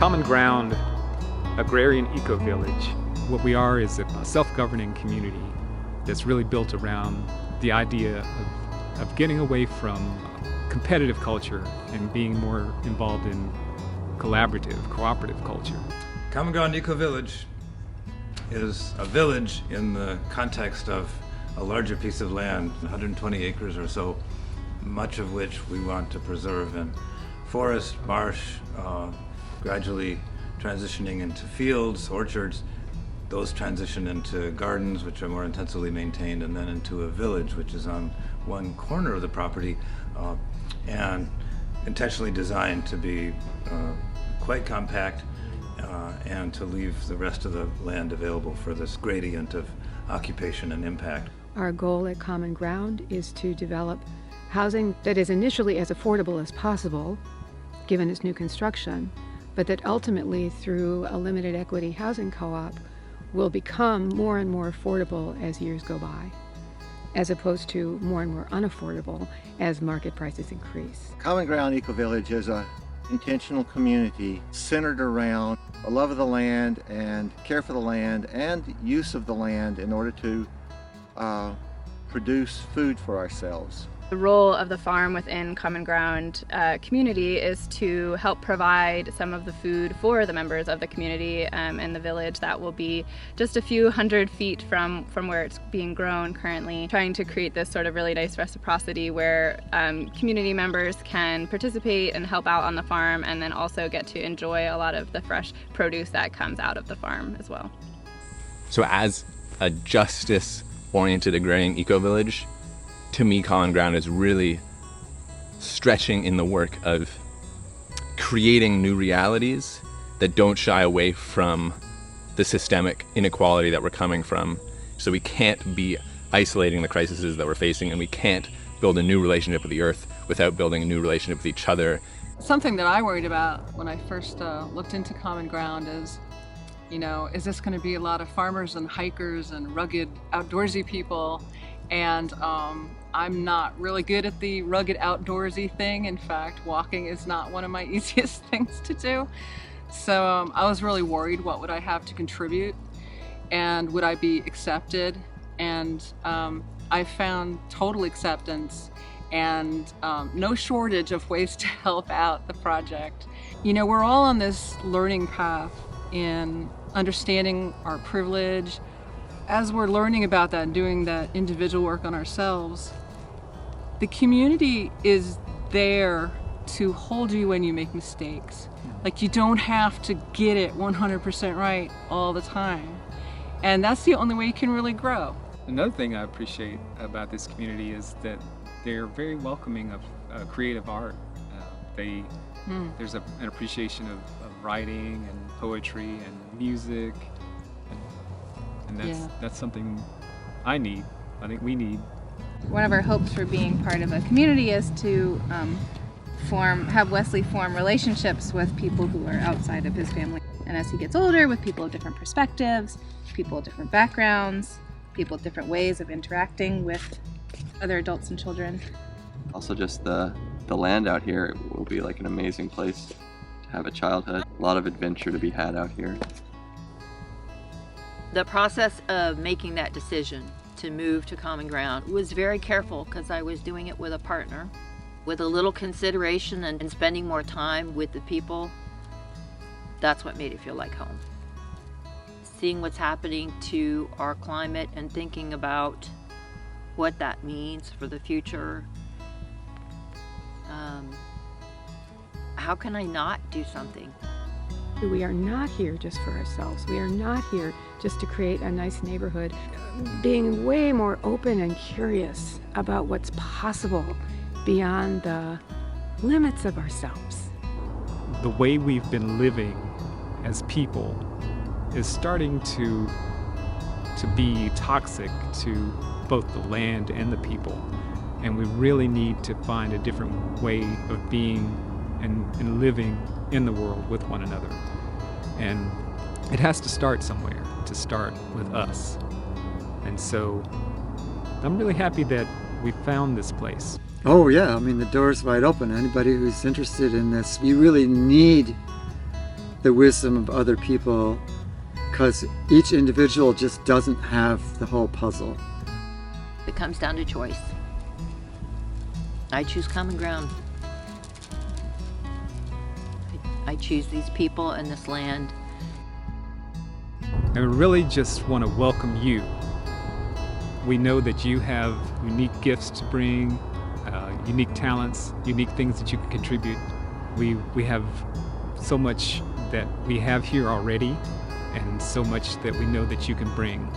Common Ground Agrarian Ecovillage. What we are is a self-governing community that's really built around the idea of getting away from competitive culture and being more involved in collaborative, cooperative culture. Common Ground Ecovillage is a village in the context of a larger piece of land, 120 acres or so, much of which we want to preserve in forest, marsh, gradually transitioning into fields, orchards. Those transition into gardens, which are more intensively maintained, and then into a village, which is on one corner of the property, and intentionally designed to be quite compact and to leave the rest of the land available for this gradient of occupation and impact. Our goal at Common Ground is to develop housing that is initially as affordable as possible, given its new construction, but that ultimately, through a limited equity housing co-op, will become more and more affordable as years go by, as opposed to more and more unaffordable as market prices increase. Common Ground Ecovillage is an intentional community centered around a love of the land and care for the land and use of the land in order to produce food for ourselves. The role of the farm within Common Ground community is to help provide some of the food for the members of the community in the village that will be just a few hundred feet from where it's being grown currently, trying to create this sort of really nice reciprocity where community members can participate and help out on the farm and then also get to enjoy a lot of the fresh produce that comes out of the farm as well. So as a justice-oriented agrarian eco-village, to me, Common Ground is really stretching in the work of creating new realities that don't shy away from the systemic inequality that we're coming from. So we can't be isolating the crises that we're facing, and we can't build a new relationship with the earth without building a new relationship with each other. Something that I worried about when I first looked into Common Ground is, is this going to be a lot of farmers and hikers and rugged outdoorsy people? And I'm not really good at the rugged outdoorsy thing. In fact, walking is not one of my easiest things to do. So I was really worried, what would I have to contribute? And would I be accepted? And I found total acceptance and no shortage of ways to help out the project. We're all on this learning path in understanding our privilege. As we're learning about that and doing that individual work on ourselves, the community is there to hold you when you make mistakes. Like, you don't have to get it 100% right all the time. And that's the only way you can really grow. Another thing I appreciate about this community is that they're very welcoming of creative art. There's an appreciation of writing and poetry and music. And that's something I think we need. One of our hopes for being part of a community is to have Wesley form relationships with people who are outside of his family. And as he gets older, with people of different perspectives, people of different backgrounds, people with different ways of interacting with other adults and children. Also just the land out here will be like an amazing place to have a childhood. A lot of adventure to be had out here. The process of making that decision to move to Common Ground was very careful because I was doing it with a partner, with a little consideration and spending more time with the people. That's what made it feel like home. Seeing what's happening to our climate and thinking about what that means for the future. How can I not do something? We are not here just for ourselves. We are not here just to create a nice neighborhood. Being way more open and curious about what's possible beyond the limits of ourselves. The way we've been living as people is starting to be toxic to both the land and the people. And we really need to find a different way of being and living in the world with one another. And it has to start somewhere, to start with us. And so I'm really happy that we found this place. Oh yeah, I mean, the door's wide open. Anybody who's interested in this, you really need the wisdom of other people, because each individual just doesn't have the whole puzzle. It comes down to choice. I choose common ground. I choose these people and this land. And we really just want to welcome you. We know that you have unique gifts to bring, unique talents, unique things that you can contribute. We have so much that we have here already, and so much that we know that you can bring.